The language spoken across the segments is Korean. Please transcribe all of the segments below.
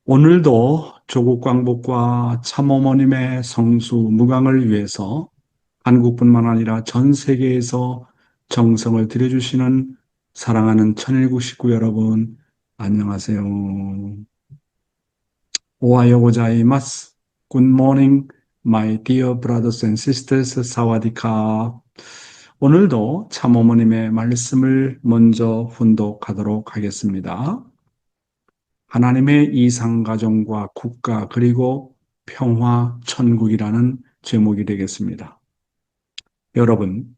오늘도 조국 광복과 참어머님의 성수 무강을 위해서 한국뿐만 아니라 전 세계에서 정성을 들여주시는 사랑하는 천일국 식구 여러분, 안녕하세요. 오하요 고자이마스. Good morning, my dear brothers and sisters. 사와디카. 오늘도 참어머님의 말씀을 먼저 훈독하도록 하겠습니다. 하나님의 이상가정과 국가 그리고 평화 천국이라는 제목이 되겠습니다. 여러분,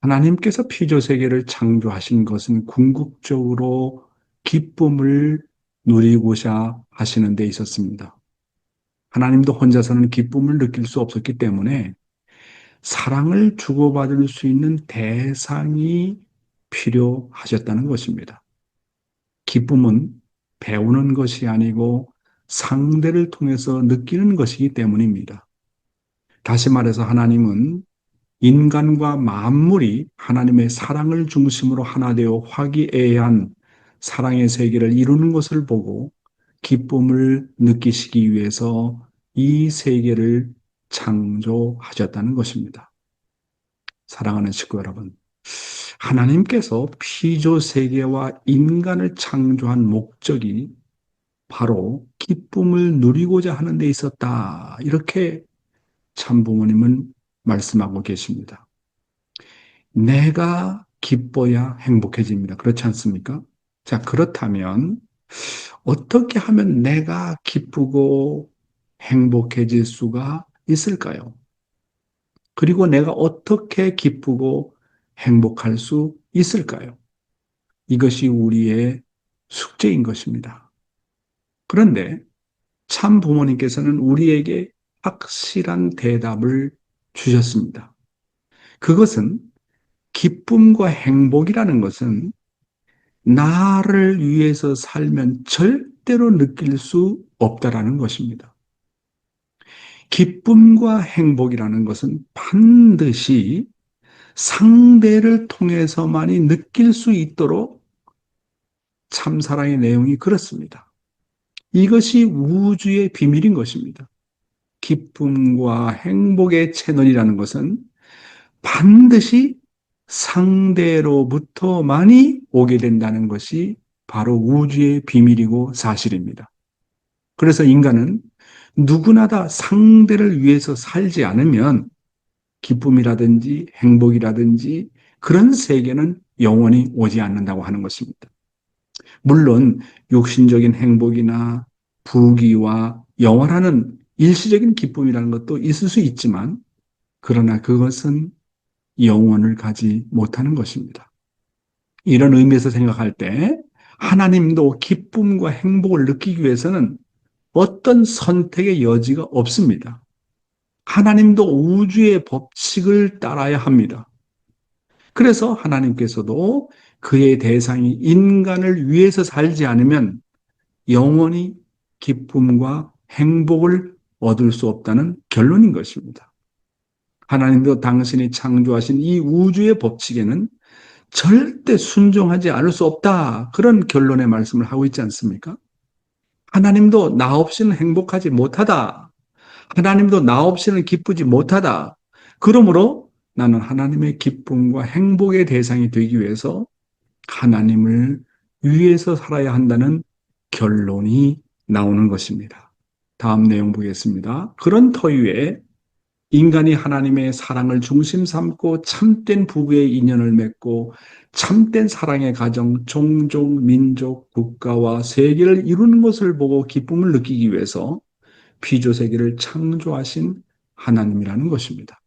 하나님께서 피조세계를 창조하신 것은 궁극적으로 기쁨을 누리고자 하시는 데 있었습니다. 하나님도 혼자서는 기쁨을 느낄 수 없었기 때문에 사랑을 주고받을 수 있는 대상이 필요하셨다는 것입니다. 기쁨은 배우는 것이 아니고 상대를 통해서 느끼는 것이기 때문입니다. 다시 말해서 하나님은 인간과 만물이 하나님의 사랑을 중심으로 하나 되어 화기애애한 사랑의 세계를 이루는 것을 보고 기쁨을 느끼시기 위해서 이 세계를 창조하셨다는 것입니다. 사랑하는 식구 여러분, 하나님께서 피조 세계와 인간을 창조한 목적이 바로 기쁨을 누리고자 하는 데 있었다. 이렇게 참부모님은 말씀하고 계십니다. 내가 기뻐야 행복해집니다. 그렇지 않습니까? 자, 그렇다면 어떻게 하면 내가 기쁘고 행복해질 수가 있을까요? 그리고 내가 어떻게 기쁘고 행복할 수 있을까요? 이것이 우리의 숙제인 것입니다. 그런데 참 부모님께서는 우리에게 확실한 대답을 주셨습니다. 그것은 기쁨과 행복이라는 것은 나를 위해서 살면 절대로 느낄 수 없다라는 것입니다. 기쁨과 행복이라는 것은 반드시 상대를 통해서만이 느낄 수 있도록 참사랑의 내용이 그렇습니다. 이것이 우주의 비밀인 것입니다. 기쁨과 행복의 채널이라는 것은 반드시 상대로부터만이 오게 된다는 것이 바로 우주의 비밀이고 사실입니다. 그래서 인간은 누구나 다 상대를 위해서 살지 않으면 기쁨이라든지 행복이라든지 그런 세계는 영원히 오지 않는다고 하는 것입니다. 물론 육신적인 행복이나 부귀와 영원하는 일시적인 기쁨이라는 것도 있을 수 있지만 그러나 그것은 영혼을 가지 못하는 것입니다. 이런 의미에서 생각할 때 하나님도 기쁨과 행복을 느끼기 위해서는 어떤 선택의 여지가 없습니다. 하나님도 우주의 법칙을 따라야 합니다. 그래서 하나님께서도 그의 대상이 인간을 위해서 살지 않으면 영원히 기쁨과 행복을 얻을 수 없다는 결론인 것입니다. 하나님도 당신이 창조하신 이 우주의 법칙에는 절대 순종하지 않을 수 없다. 그런 결론의 말씀을 하고 있지 않습니까? 하나님도 나 없이는 행복하지 못하다. 하나님도 나 없이는 기쁘지 못하다. 그러므로 나는 하나님의 기쁨과 행복의 대상이 되기 위해서 하나님을 위해서 살아야 한다는 결론이 나오는 것입니다. 다음 내용 보겠습니다. 그런 터위에 인간이 하나님의 사랑을 중심 삼고 참된 부부의 인연을 맺고 참된 사랑의 가정, 종족, 민족, 국가와 세계를 이루는 것을 보고 기쁨을 느끼기 위해서 피조세계를 창조하신 하나님이라는 것입니다.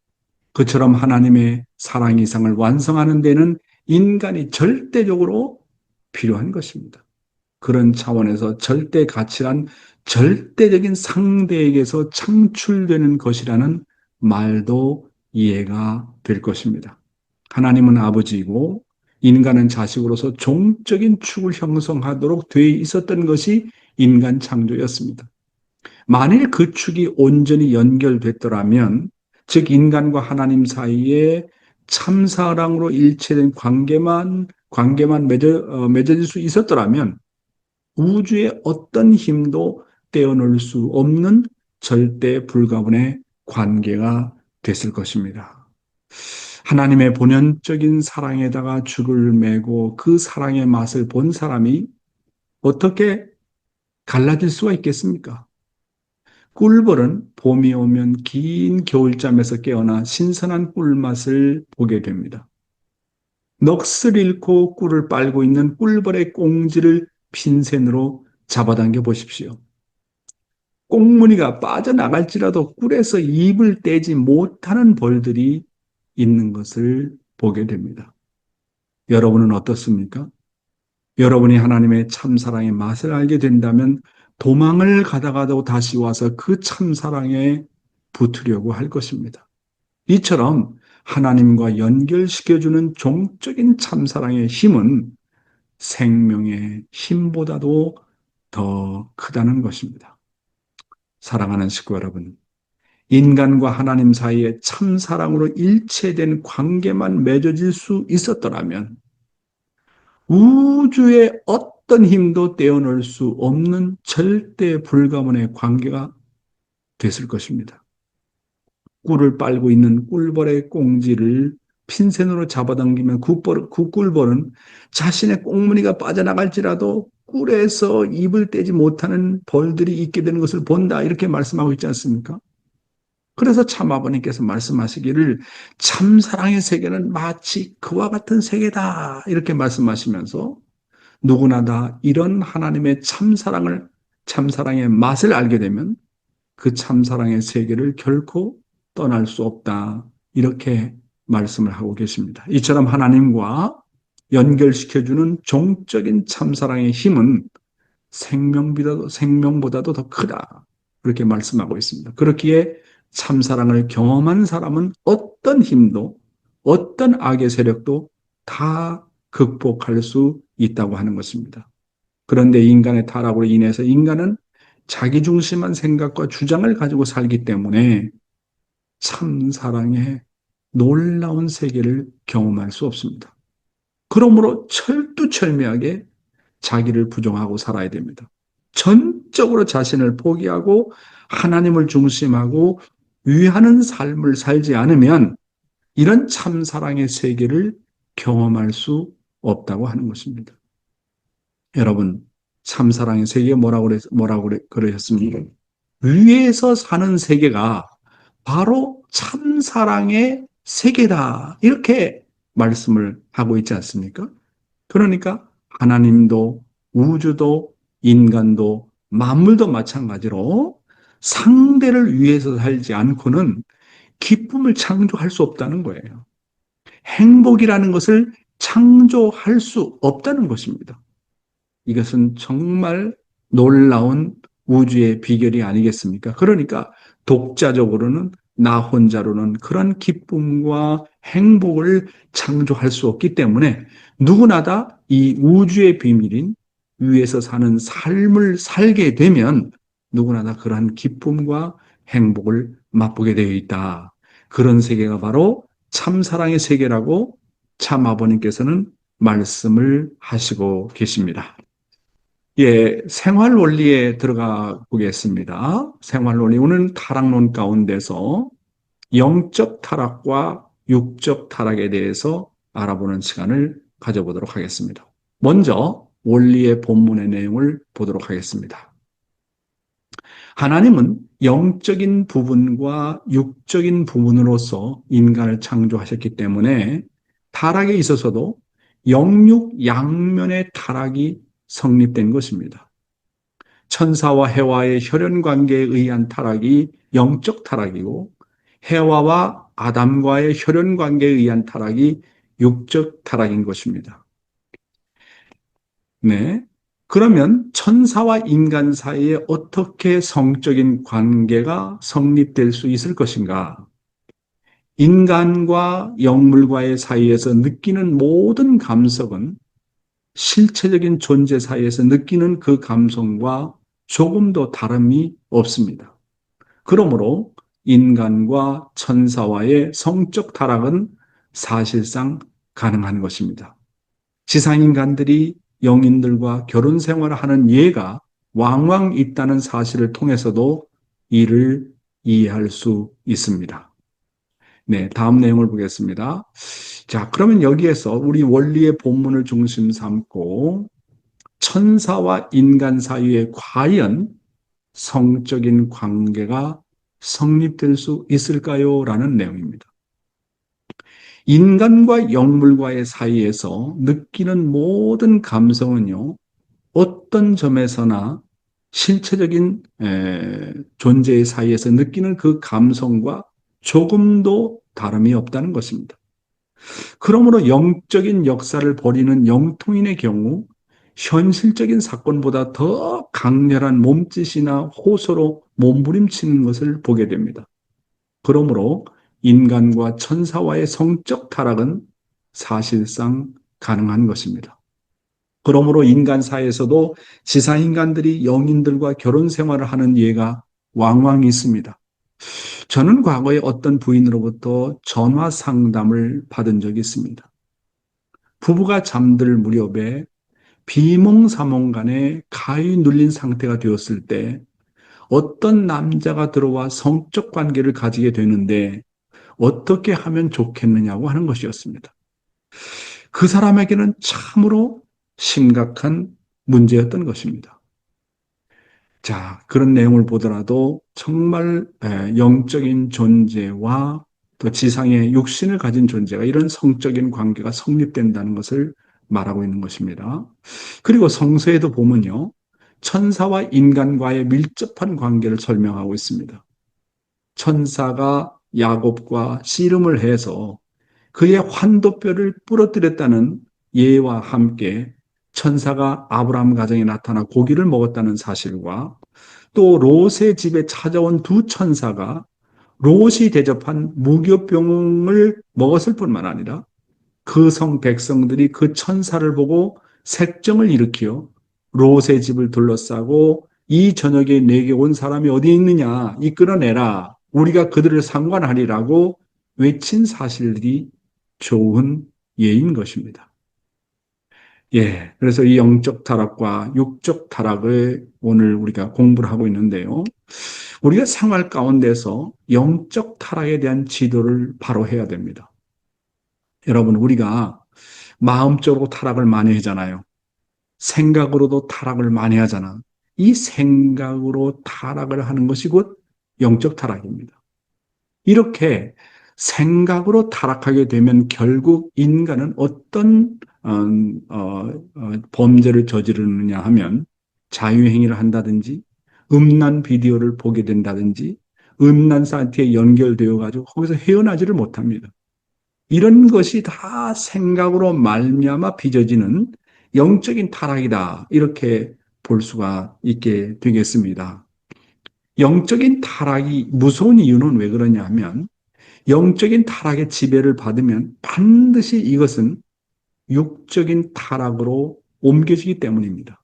그처럼 하나님의 사랑 이상을 완성하는 데는 인간이 절대적으로 필요한 것입니다. 그런 차원에서 절대 가치란 절대적인 상대에게서 창출되는 것이라는 말도 이해가 될 것입니다. 하나님은 아버지이고 인간은 자식으로서 종적인 축을 형성하도록 되어 있었던 것이 인간 창조였습니다. 만일 그 축이 온전히 연결됐더라면, 즉 인간과 하나님 사이에 참사랑으로 일체된 관계만 맺어질 수 있었더라면 우주의 어떤 힘도 떼어놓을 수 없는 절대 불가분의 관계가 됐을 것입니다. 하나님의 본연적인 사랑에다가 죽을 매고 그 사랑의 맛을 본 사람이 어떻게 갈라질 수가 있겠습니까? 꿀벌은 봄이 오면 긴 겨울잠에서 깨어나 신선한 꿀맛을 보게 됩니다. 넋을 잃고 꿀을 빨고 있는 꿀벌의 꽁지를 핀셋으로 잡아당겨 보십시오. 꽁무니가 빠져나갈지라도 꿀에서 입을 떼지 못하는 벌들이 있는 것을 보게 됩니다. 여러분은 어떻습니까? 여러분이 하나님의 참사랑의 맛을 알게 된다면 도망을 가다가도 다시 와서 그 참사랑에 붙으려고 할 것입니다. 이처럼 하나님과 연결시켜주는 종적인 참사랑의 힘은 생명의 힘보다도 더 크다는 것입니다. 사랑하는 식구 여러분, 인간과 하나님 사이에 참사랑으로 일체된 관계만 맺어질 수 있었더라면 우주의 어떤 힘도 떼어놓을 수 없는 절대 불가문의 관계가 됐을 것입니다. 꿀을 빨고 있는 꿀벌의 꽁지를 핀셋으로 잡아당기면 그 꿀벌은 자신의 꽁무니가 빠져나갈지라도 꿀에서 입을 떼지 못하는 벌들이 있게 되는 것을 본다. 이렇게 말씀하고 있지 않습니까? 그래서 참 아버님께서 말씀하시기를 참사랑의 세계는 마치 그와 같은 세계다. 이렇게 말씀하시면서 누구나 다 이런 하나님의 참사랑의 맛을 알게 되면 그 참사랑의 세계를 결코 떠날 수 없다. 이렇게 말씀을 하고 계십니다. 이처럼 하나님과 연결시켜주는 종적인 참사랑의 힘은 생명보다도 더 크다. 그렇게 말씀하고 있습니다. 그렇기에 참사랑을 경험한 사람은 어떤 힘도, 어떤 악의 세력도 다 극복할 수 있다고 하는 것입니다. 그런데 인간의 타락으로 인해서 인간은 자기중심한 생각과 주장을 가지고 살기 때문에 참사랑의 놀라운 세계를 경험할 수 없습니다. 그러므로 철두철미하게 자기를 부정하고 살아야 됩니다. 전적으로 자신을 포기하고 하나님을 중심하고 위하는 삶을 살지 않으면 이런 참사랑의 세계를 경험할 수 없다고 하는 것입니다. 여러분, 참사랑의 세계 뭐라고 그러셨습니까? 위에서 사는 세계가 바로 참사랑의 세계다. 이렇게 말씀을 하고 있지 않습니까? 그러니까 하나님도 우주도 인간도 만물도 마찬가지로 상대를 위해서 살지 않고는 기쁨을 창조할 수 없다는 거예요. 행복이라는 것을 창조할 수 없다는 것입니다. 이것은 정말 놀라운 우주의 비결이 아니겠습니까? 그러니까 독자적으로는 나 혼자로는 그런 기쁨과 행복을 창조할 수 없기 때문에 누구나 다 이 우주의 비밀인 위에서 사는 삶을 살게 되면 누구나 다 그러한 기쁨과 행복을 맛보게 되어 있다. 그런 세계가 바로 참사랑의 세계라고 참 아버님께서는 말씀을 하시고 계십니다. 예, 생활 원리에 들어가 보겠습니다. 생활 원리. 오늘 타락론 가운데서 영적 타락과 육적 타락에 대해서 알아보는 시간을 가져보도록 하겠습니다. 먼저 원리의 본문의 내용을 보도록 하겠습니다. 하나님은 영적인 부분과 육적인 부분으로서 인간을 창조하셨기 때문에 타락에 있어서도 영육 양면의 타락이 성립된 것입니다. 천사와 해와의 혈연 관계에 의한 타락이 영적 타락이고 해와와 아담과의 혈연 관계에 의한 타락이 육적 타락인 것입니다. 네. 그러면 천사와 인간 사이에 어떻게 성적인 관계가 성립될 수 있을 것인가? 인간과 영물과의 사이에서 느끼는 모든 감성은 실체적인 존재 사이에서 느끼는 그 감성과 조금도 다름이 없습니다. 그러므로 인간과 천사와의 성적 타락은 사실상 가능한 것입니다. 지상인간들이 영인들과 결혼 생활을 하는 예가 왕왕 있다는 사실을 통해서도 이를 이해할 수 있습니다. 네, 다음 내용을 보겠습니다. 자, 그러면 여기에서 우리 원리의 본문을 중심 삼고 천사와 인간 사이에 과연 성적인 관계가 성립될 수 있을까요? 라는 내용입니다. 인간과 영물과의 사이에서 느끼는 모든 감성은요, 어떤 점에서나 실체적인 존재의 사이에서 느끼는 그 감성과 조금도 다름이 없다는 것입니다. 그러므로 영적인 역사를 벌이는 영통인의 경우 현실적인 사건보다 더 강렬한 몸짓이나 호소로 몸부림치는 것을 보게 됩니다. 그러므로 인간과 천사와의 성적 타락은 사실상 가능한 것입니다. 그러므로 인간 사회에서도 지상 인간들이 영인들과 결혼 생활을 하는 예가 왕왕 있습니다. 저는 과거에 어떤 부인으로부터 전화 상담을 받은 적이 있습니다. 부부가 잠들 무렵에 비몽사몽간에 가위 눌린 상태가 되었을 때 어떤 남자가 들어와 성적 관계를 가지게 되는데 어떻게 하면 좋겠느냐고 하는 것이었습니다. 그 사람에게는 참으로 심각한 문제였던 것입니다. 자, 그런 내용을 보더라도 정말 영적인 존재와 또 지상의 육신을 가진 존재가 이런 성적인 관계가 성립된다는 것을 말하고 있는 것입니다. 그리고 성서에도 보면요, 천사와 인간과의 밀접한 관계를 설명하고 있습니다. 천사가 야곱과 씨름을 해서 그의 환도뼈를 부러뜨렸다는 예와 함께 천사가 아브라함 가정에 나타나 고기를 먹었다는 사실과 또 롯의 집에 찾아온 두 천사가 롯이 대접한 무교병을 먹었을 뿐만 아니라 그 성 백성들이 그 천사를 보고 색정을 일으켜 롯의 집을 둘러싸고 이 저녁에 내게 온 사람이 어디 있느냐 이끌어내라 우리가 그들을 상관하리라고 외친 사실들이 좋은 예인 것입니다. 예, 그래서 이 영적 타락과 육적 타락을 오늘 우리가 공부를 하고 있는데요. 우리가 생활 가운데서 영적 타락에 대한 지도를 바로 해야 됩니다. 여러분, 우리가 마음적으로 타락을 많이 하잖아요. 생각으로도 타락을 많이 하잖아. 이 생각으로 타락을 하는 것이 곧 영적 타락입니다. 이렇게 생각으로 타락하게 되면 결국 인간은 어떤 범죄를 저지르느냐 하면 자유행위를 한다든지 음란 비디오를 보게 된다든지 음란 사이트에 연결되어 가지고 거기서 헤어나지를 못합니다. 이런 것이 다 생각으로 말미암아 빚어지는 영적인 타락이다. 이렇게 볼 수가 있게 되겠습니다. 영적인 타락이 무서운 이유는 왜 그러냐 하면 영적인 타락의 지배를 받으면 반드시 이것은 육적인 타락으로 옮겨지기 때문입니다.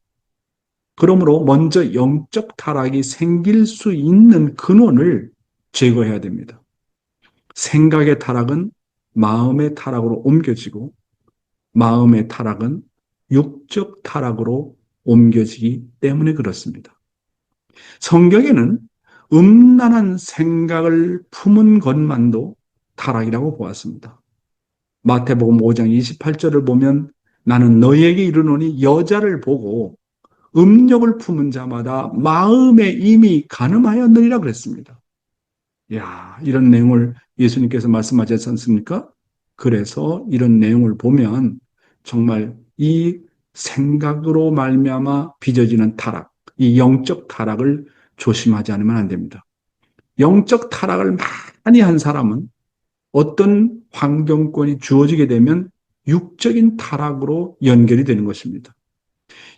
그러므로 먼저 영적 타락이 생길 수 있는 근원을 제거해야 됩니다. 생각의 타락은 마음의 타락으로 옮겨지고 마음의 타락은 육적 타락으로 옮겨지기 때문에 그렇습니다. 성경에는 음란한 생각을 품은 것만도 타락이라고 보았습니다. 마태복음 5장 28절을 보면 나는 너희에게 이르노니 여자를 보고 음욕을 품은 자마다 마음에 이미 간음하였느니라 그랬습니다. 야, 이런 내용을 예수님께서 말씀하지 않습니까? 그래서 이런 내용을 보면 정말 이 생각으로 말미암아 빚어지는 타락, 이 영적 타락을 조심하지 않으면 안 됩니다. 영적 타락을 많이 한 사람은 어떤 환경권이 주어지게 되면 육적인 타락으로 연결이 되는 것입니다.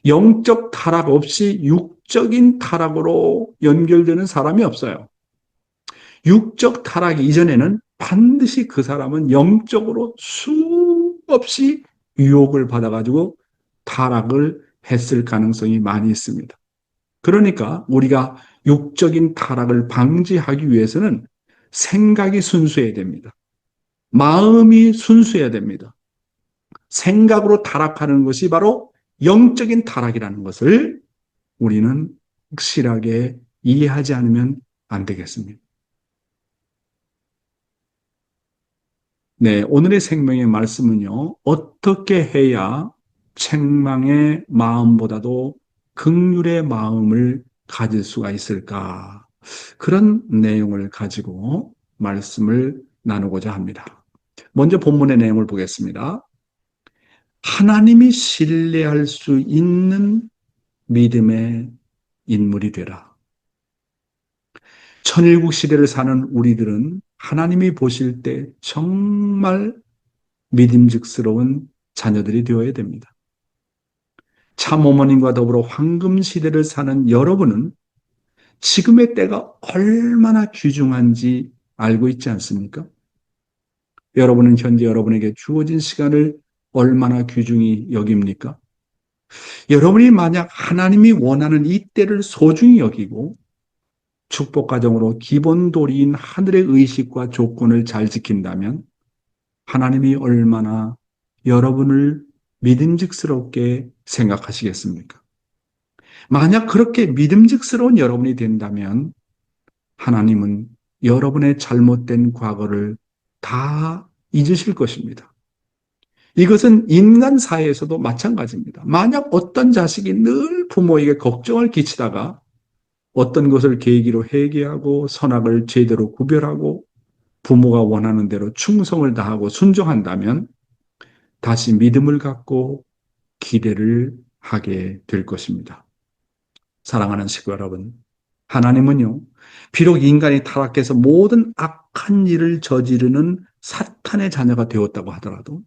영적 타락 없이 육적인 타락으로 연결되는 사람이 없어요. 육적 타락 이전에는 반드시 그 사람은 영적으로 수없이 유혹을 받아가지고 타락을 했을 가능성이 많이 있습니다. 그러니까 우리가 육적인 타락을 방지하기 위해서는 생각이 순수해야 됩니다. 마음이 순수해야 됩니다. 생각으로 타락하는 것이 바로 영적인 타락이라는 것을 우리는 확실하게 이해하지 않으면 안 되겠습니다. 네, 오늘의 생명의 말씀은요, 어떻게 해야 책망의 마음보다도 긍휼의 마음을 가질 수가 있을까? 그런 내용을 가지고 말씀을 나누고자 합니다. 먼저 본문의 내용을 보겠습니다. 하나님이 신뢰할 수 있는 믿음의 인물이 되라. 천일국 시대를 사는 우리들은 하나님이 보실 때 정말 믿음직스러운 자녀들이 되어야 됩니다. 참 어머님과 더불어 황금 시대를 사는 여러분은 지금의 때가 얼마나 귀중한지 알고 있지 않습니까? 여러분은 현재 여러분에게 주어진 시간을 얼마나 귀중히 여깁니까? 여러분이 만약 하나님이 원하는 이 때를 소중히 여기고 축복 가정으로 기본 도리인 하늘의 의식과 조건을 잘 지킨다면 하나님이 얼마나 여러분을 믿음직스럽게 생각하시겠습니까? 만약 그렇게 믿음직스러운 여러분이 된다면 하나님은 여러분의 잘못된 과거를 다 잊으실 것입니다. 이것은 인간 사회에서도 마찬가지입니다. 만약 어떤 자식이 늘 부모에게 걱정을 끼치다가 어떤 것을 계기로 회개하고 선악을 제대로 구별하고 부모가 원하는 대로 충성을 다하고 순종한다면 다시 믿음을 갖고 기대를 하게 될 것입니다. 사랑하는 식구 여러분, 하나님은요, 비록 인간이 타락해서 모든 악한 일을 저지르는 사탄의 자녀가 되었다고 하더라도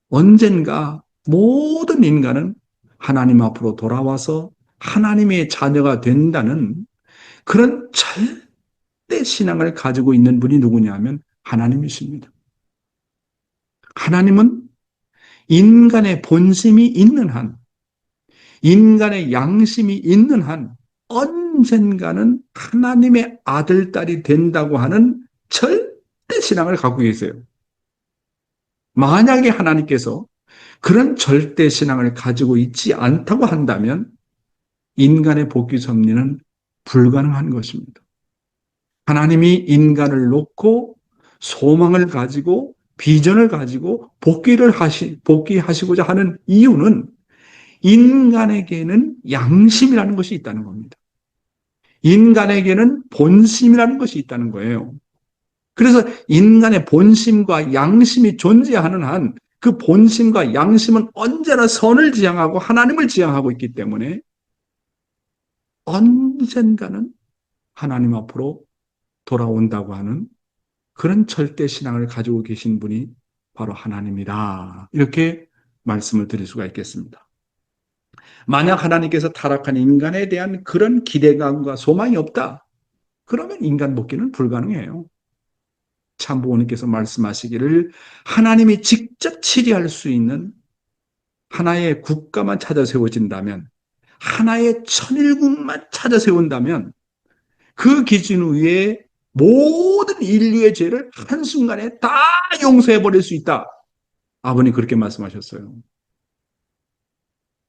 언젠가 모든 인간은 하나님 앞으로 돌아와서 하나님의 자녀가 된다는 그런 절대 신앙을 가지고 있는 분이 누구냐면 하나님이십니다. 하나님은 인간의 본심이 있는 한, 인간의 양심이 있는 한 언젠가는 하나님의 아들, 딸이 된다고 하는 절대 신앙을 갖고 계세요. 만약에 하나님께서 그런 절대 신앙을 가지고 있지 않다고 한다면 인간의 복귀 섭리는 불가능한 것입니다. 하나님이 인간을 놓고 소망을 가지고 비전을 가지고 복귀하시고자 하는 이유는 인간에게는 양심이라는 것이 있다는 겁니다. 인간에게는 본심이라는 것이 있다는 거예요. 그래서 인간의 본심과 양심이 존재하는 한 그 본심과 양심은 언제나 선을 지향하고 하나님을 지향하고 있기 때문에 언젠가는 하나님 앞으로 돌아온다고 하는 그런 절대 신앙을 가지고 계신 분이 바로 하나님이다. 이렇게 말씀을 드릴 수가 있겠습니다. 만약 하나님께서 타락한 인간에 대한 그런 기대감과 소망이 없다. 그러면 인간 복귀는 불가능해요. 참부모님께서 말씀하시기를 하나님이 직접 치리할 수 있는 하나의 국가만 찾아 세워진다면, 하나의 천일국만 찾아 세운다면 그 기준 위에 모든 인류의 죄를 한순간에 다 용서해버릴 수 있다. 아버님 그렇게 말씀하셨어요.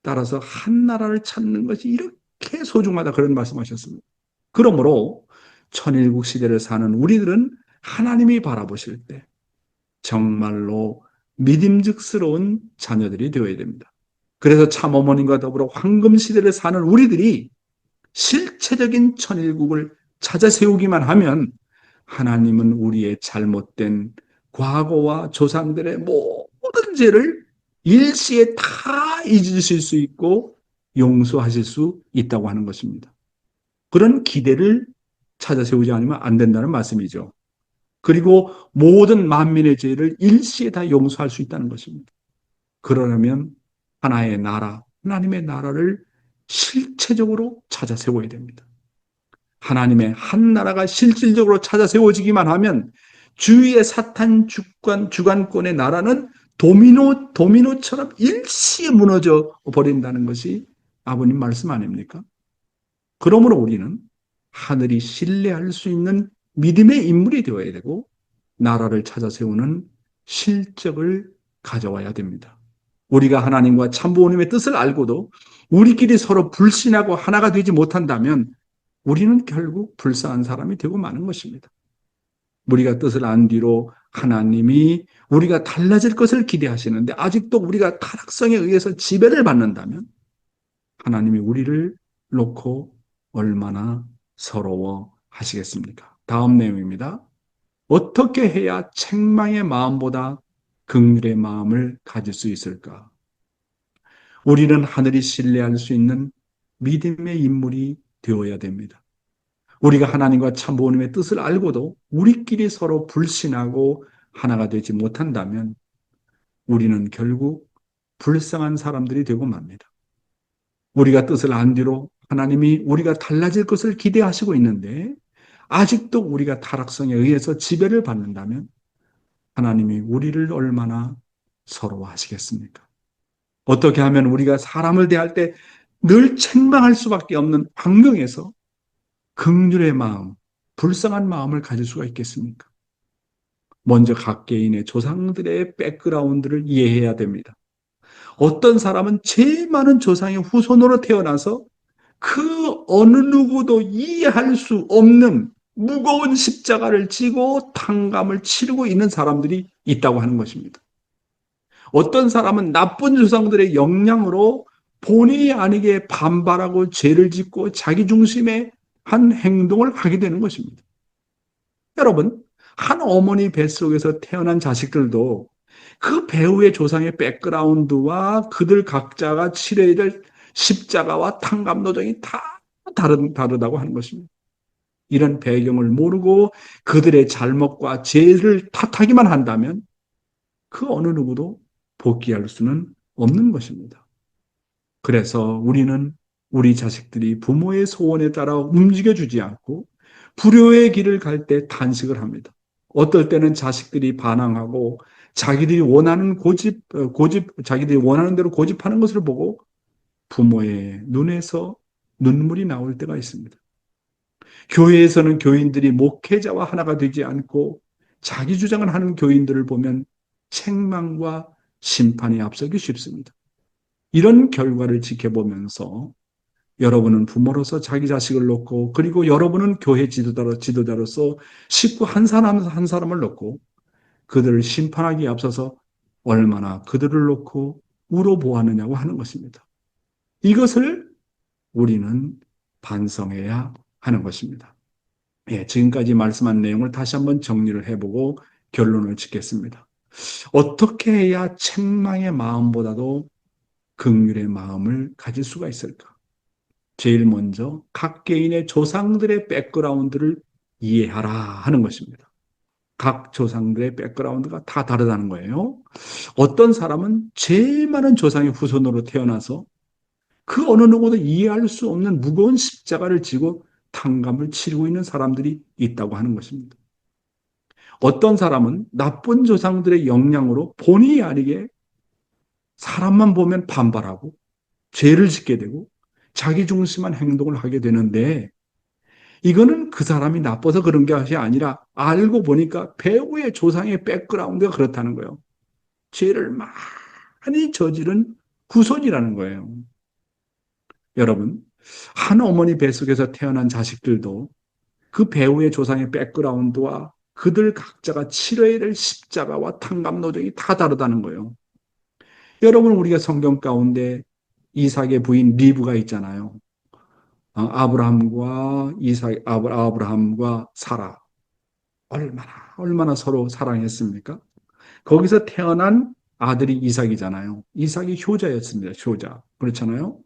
따라서 한 나라를 찾는 것이 이렇게 소중하다 그런 말씀하셨습니다. 그러므로 천일국 시대를 사는 우리들은 하나님이 바라보실 때 정말로 믿음직스러운 자녀들이 되어야 됩니다. 그래서 참 어머님과 더불어 황금 시대를 사는 우리들이 실체적인 천일국을 찾아 세우기만 하면 하나님은 우리의 잘못된 과거와 조상들의 모든 죄를 일시에 다 잊으실 수 있고 용서하실 수 있다고 하는 것입니다. 그런 기대를 찾아 세우지 않으면 안 된다는 말씀이죠. 그리고 모든 만민의 죄를 일시에 다 용서할 수 있다는 것입니다. 그러려면 하나의 나라, 하나님의 나라를 실체적으로 찾아 세워야 됩니다. 하나님의 한 나라가 실질적으로 찾아 세워지기만 하면 주위의 사탄 주관권의 나라는 도미노처럼 일시에 무너져 버린다는 것이 아버님 말씀 아닙니까? 그러므로 우리는 하늘이 신뢰할 수 있는 믿음의 인물이 되어야 되고 나라를 찾아 세우는 실적을 가져와야 됩니다. 우리가 하나님과 참부모님의 뜻을 알고도 우리끼리 서로 불신하고 하나가 되지 못한다면 우리는 결국 불쌍한 사람이 되고 마는 것입니다. 우리가 뜻을 안 뒤로 하나님이 우리가 달라질 것을 기대하시는데 아직도 우리가 타락성에 의해서 지배를 받는다면 하나님이 우리를 놓고 얼마나 서러워 하시겠습니까? 다음 내용입니다. 어떻게 해야 책망의 마음보다 긍휼의 마음을 가질 수 있을까? 우리는 하늘이 신뢰할 수 있는 믿음의 인물이 되어야 됩니다. 우리가 하나님과 참부모님의 뜻을 알고도 우리끼리 서로 불신하고 하나가 되지 못한다면 우리는 결국 불쌍한 사람들이 되고 맙니다. 우리가 뜻을 안 뒤로 하나님이 우리가 달라질 것을 기대하시고 있는데 아직도 우리가 타락성에 의해서 지배를 받는다면 하나님이 우리를 얼마나 서러워하시겠습니까? 어떻게 하면 우리가 사람을 대할 때 늘 책망할 수밖에 없는 환경에서 긍휼의 마음, 불쌍한 마음을 가질 수가 있겠습니까? 먼저 각 개인의 조상들의 백그라운드를 이해해야 됩니다. 어떤 사람은 제일 많은 조상의 후손으로 태어나서 그 어느 누구도 이해할 수 없는 무거운 십자가를 지고 탕감을 치르고 있는 사람들이 있다고 하는 것입니다. 어떤 사람은 나쁜 조상들의 영향으로 본의 아니게 반발하고 죄를 짓고 자기 중심의 한 행동을 하게 되는 것입니다. 여러분, 한 어머니 뱃속에서 태어난 자식들도 그 배우의 조상의 백그라운드와 그들 각자가 치러야 될 십자가와 탕감 노정이 다 다르다고 하는 것입니다. 이런 배경을 모르고 그들의 잘못과 죄를 탓하기만 한다면 그 어느 누구도 복귀할 수는 없는 것입니다. 그래서 우리는 우리 자식들이 부모의 소원에 따라 움직여주지 않고 불효의 길을 갈 때 탄식을 합니다. 어떨 때는 자식들이 반항하고 자기들이 원하는 자기들이 원하는 대로 고집하는 것을 보고 부모의 눈에서 눈물이 나올 때가 있습니다. 교회에서는 교인들이 목회자와 하나가 되지 않고 자기 주장을 하는 교인들을 보면 책망과 심판이 앞서기 쉽습니다. 이런 결과를 지켜보면서 여러분은 부모로서 자기 자식을 놓고 그리고 여러분은 교회 지도자로서 식구 한 사람 한 사람을 놓고 그들을 심판하기에 앞서서 얼마나 그들을 놓고 울어보았느냐고 하는 것입니다. 이것을 우리는 반성해야 하는 것입니다. 예, 지금까지 말씀한 내용을 다시 한번 정리를 해보고 결론을 짓겠습니다. 어떻게 해야 책망의 마음보다도 긍휼의 마음을 가질 수가 있을까? 제일 먼저 각 개인의 조상들의 백그라운드를 이해하라 하는 것입니다. 각 조상들의 백그라운드가 다 다르다는 거예요. 어떤 사람은 제일 많은 조상의 후손으로 태어나서 그 어느 누구도 이해할 수 없는 무거운 십자가를 지고 탕감을 치르고 있는 사람들이 있다고 하는 것입니다. 어떤 사람은 나쁜 조상들의 영향으로 본의 아니게 사람만 보면 반발하고 죄를 짓게 되고 자기 중심한 행동을 하게 되는데 이거는 그 사람이 나빠서 그런 것이 아니라 알고 보니까 배우의 조상의 백그라운드가 그렇다는 거예요. 죄를 많이 저지른 후손이라는 거예요. 여러분, 한 어머니 뱃속에서 태어난 자식들도 그 배우의 조상의 백그라운드와 그들 각자가 치러야 될 십자가와 탕감 노정이 다 다르다는 거예요. 여러분, 우리가 성경 가운데 이삭의 부인 리브가 있잖아요. 아브라함과 아브라함과 사라. 얼마나 서로 사랑했습니까? 거기서 태어난 아들이 이삭이잖아요. 이삭이 효자였습니다. 효자. 그렇잖아요.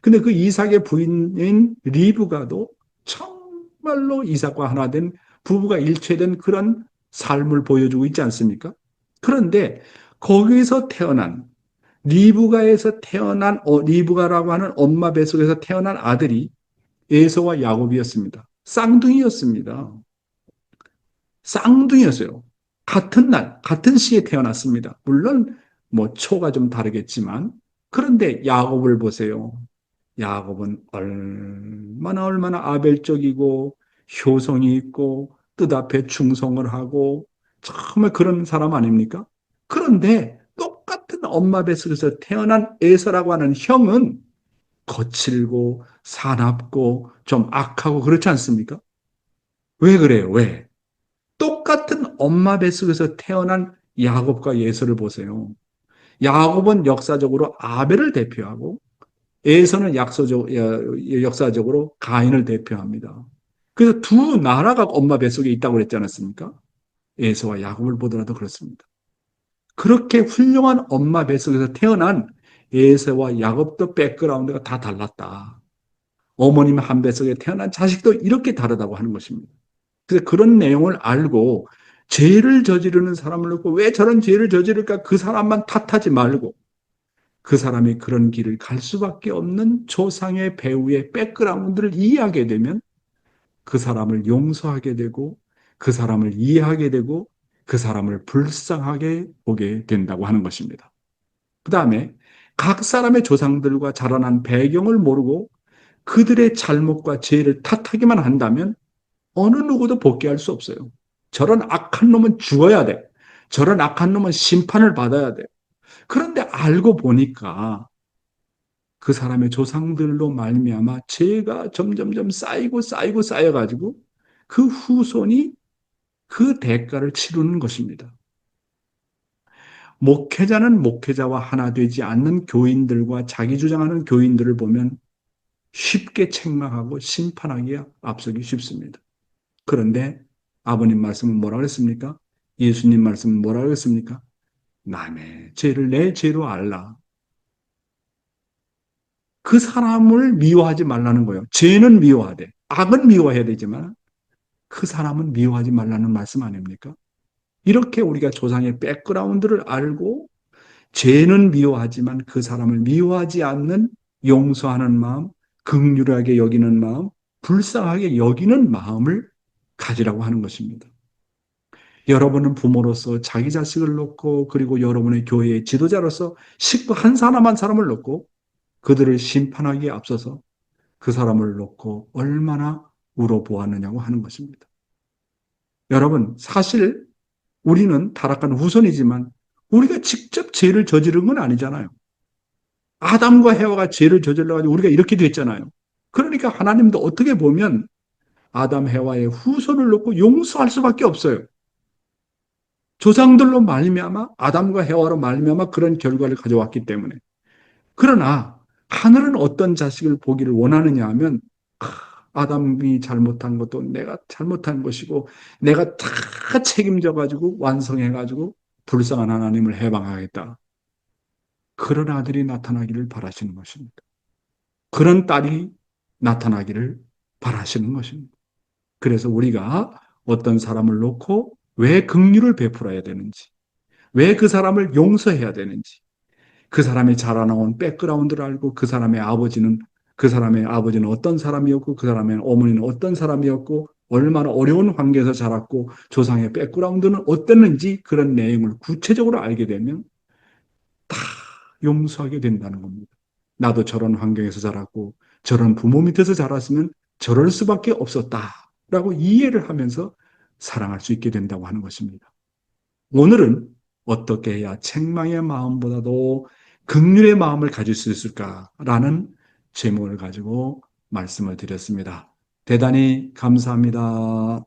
근데 그 이삭의 부인인 리브가도 정말로 이삭과 하나 된 부부가 일체된 그런 삶을 보여주고 있지 않습니까? 그런데 거기서 태어난 리브가라고 하는 엄마 뱃속에서 태어난 아들이 에서와 야곱이었습니다. 쌍둥이였습니다. 쌍둥이였어요. 같은 날, 같은 시에 태어났습니다. 물론 뭐 초가 좀 다르겠지만 그런데 야곱을 보세요. 야곱은 얼마나 아벨적이고 효성이 있고 뜻 앞에 충성을 하고 정말 그런 사람 아닙니까? 그런데 똑같은 엄마 뱃속에서 태어난 에서라고 하는 형은 거칠고 사납고 좀 악하고 그렇지 않습니까? 왜 그래요? 왜? 똑같은 엄마 뱃속에서 태어난 야곱과 예서를 보세요. 야곱은 역사적으로 아벨을 대표하고 에서는 역사적으로 가인을 대표합니다. 그래서 두 나라가 엄마 뱃속에 있다고 그랬지 않았습니까? 에서와 야곱을 보더라도 그렇습니다. 그렇게 훌륭한 엄마 뱃속에서 태어난 에서와 야곱도 백그라운드가 다 달랐다. 어머님 한 뱃속에 태어난 자식도 이렇게 다르다고 하는 것입니다. 그래서 그런 내용을 알고 죄를 저지르는 사람을 놓고 왜 저런 죄를 저지를까 그 사람만 탓하지 말고 그 사람이 그런 길을 갈 수밖에 없는 조상의 배우의 백그라운드를 이해하게 되면 그 사람을 용서하게 되고 그 사람을 이해하게 되고 그 사람을 불쌍하게 보게 된다고 하는 것입니다. 그 다음에 각 사람의 조상들과 자라난 배경을 모르고 그들의 잘못과 죄를 탓하기만 한다면 어느 누구도 복귀할 수 없어요. 저런 악한 놈은 죽어야 돼. 저런 악한 놈은 심판을 받아야 돼. 그런데 알고 보니까 그 사람의 조상들로 말미암아 죄가 점점점 쌓이고 쌓이고 쌓여가지고 그 후손이 그 대가를 치르는 것입니다. 목회자는 목회자와 하나 되지 않는 교인들과 자기 주장하는 교인들을 보면 쉽게 책망하고 심판하기에 앞서기 쉽습니다. 그런데 아버님 말씀은 뭐라 그랬습니까? 예수님 말씀은 뭐라 그랬습니까? 남의 죄를 내 죄로 알라. 그 사람을 미워하지 말라는 거예요. 죄는 미워하되 악은 미워해야 되지만 그 사람은 미워하지 말라는 말씀 아닙니까? 이렇게 우리가 조상의 백그라운드를 알고 죄는 미워하지만 그 사람을 미워하지 않는 용서하는 마음, 긍휼하게 여기는 마음, 불쌍하게 여기는 마음을 가지라고 하는 것입니다. 여러분은 부모로서 자기 자식을 놓고 그리고 여러분의 교회의 지도자로서 식구 한 사람 한 사람을 놓고 그들을 심판하기에 앞서서 그 사람을 놓고 얼마나 울어보았느냐고 하는 것입니다. 여러분, 사실 우리는 타락한 후손이지만 우리가 직접 죄를 저지른 건 아니잖아요. 아담과 해와가 죄를 저질러가지고 우리가 이렇게 됐잖아요. 그러니까 하나님도 어떻게 보면 아담, 해와의 후손을 놓고 용서할 수밖에 없어요. 조상들로 말미암아 아담과 해와로 말미암아 그런 결과를 가져왔기 때문에. 그러나 하늘은 어떤 자식을 보기를 원하느냐 하면 아담이 잘못한 것도 내가 잘못한 것이고 내가 다 책임져 가지고 완성해 가지고 불쌍한 하나님을 해방하겠다. 그런 아들이 나타나기를 바라시는 것입니다. 그런 딸이 나타나기를 바라시는 것입니다. 그래서 우리가 어떤 사람을 놓고 왜 긍휼을 베풀어야 되는지, 왜 그 사람을 용서해야 되는지, 그 사람이 자라나온 백그라운드를 알고 그 사람의 아버지는 어떤 사람이었고 그 사람의 어머니는 어떤 사람이었고 얼마나 어려운 환경에서 자랐고 조상의 백그라운드는 어땠는지 그런 내용을 구체적으로 알게 되면 다 용서하게 된다는 겁니다. 나도 저런 환경에서 자랐고 저런 부모 밑에서 자랐으면 저럴 수밖에 없었다라고 이해를 하면서 사랑할 수 있게 된다고 하는 것입니다. 오늘은 어떻게 해야 책망의 마음보다도 긍휼의 마음을 가질 수 있을까라는 제목을 가지고 말씀을 드렸습니다. 대단히 감사합니다.